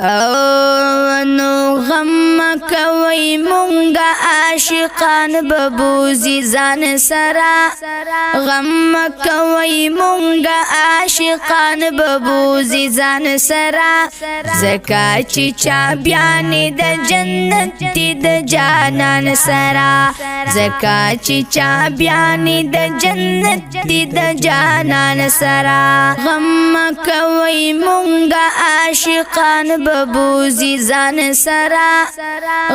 او نو غم کوي مونږه عاشقان ببوزي ځان سرا غم کوي مونږه عاشقان ببوزي ځان سرا زکا چې چا بیان د جنت د جانان سرا زکا چې چا بیان د جنت د جانان سرا غم کوي مونږه عاشقان ببوزي ځان سرا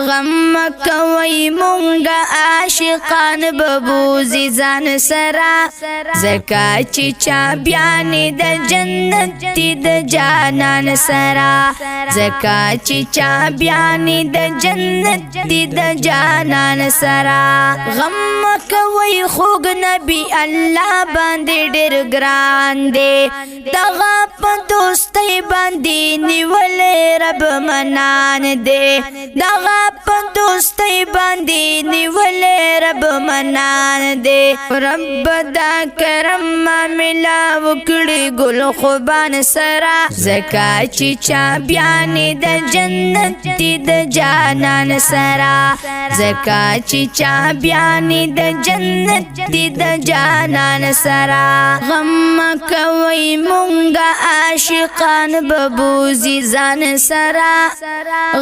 غم کوي مونږه عاشقان ببوزي ځان سرا زکا چې چا بیان د جنت د جانان سرا زکا چې چا بیان د جنت د جانان سرا غم کوي خوږ نبی الله باندې ډېر ګران دی دغه په دوستۍ باندې نیولې رب منان دی دغه په دوستۍ باندې نیولې رب منان دی رب دا کرم ملا وکړي ګل خوبان سرا زکا چې چا بیان د جنت د جانان سرا زکا چې چا بیان د جنت د جانان سرا غم کوي مونږه عاشقان ببوزي ځان سرا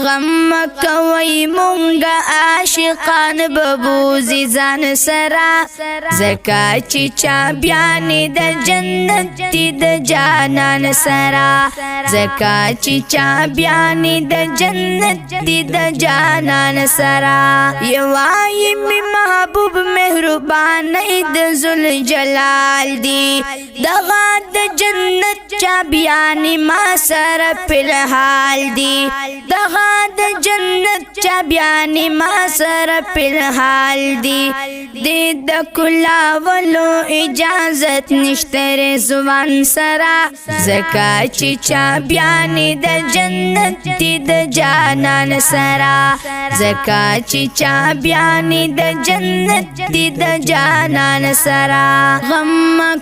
غم کوي مونږه عاشقان ببوزي ځان سرا زکا چې چا بیان د جنت د جانان سرا زکا چې چا بیان د جنت د جانان سرا یوای می محبوب مهربان د ذل جلال دی دغه د جنت چا بیان ما سره فلحال دی دغه د جنت چا بیان ما سره فلحال دی د کلا ولو اجازت نشتر زبان سرا زکا چې چا بیان د جنت د جانان سرا زکا چې چا بیان د جنت د جانان سرا غم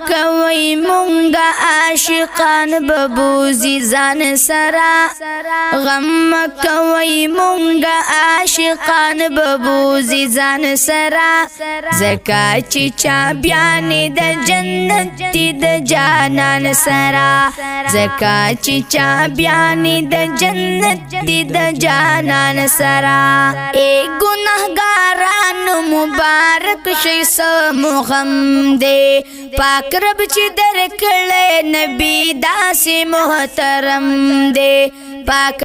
کوي مونږه عاشقان ببوزي ځان سرا غم کوي مونږه عاشقان ببوزي ځان سرا زکا چې چا بیان د جنت د جانان سرا زکا چې چا بیان د جنت د جانان سرا ای ګناهګاران مبارک شي سمو غم دے پاک رب چې درکړې نبی داسې محترم دے پاک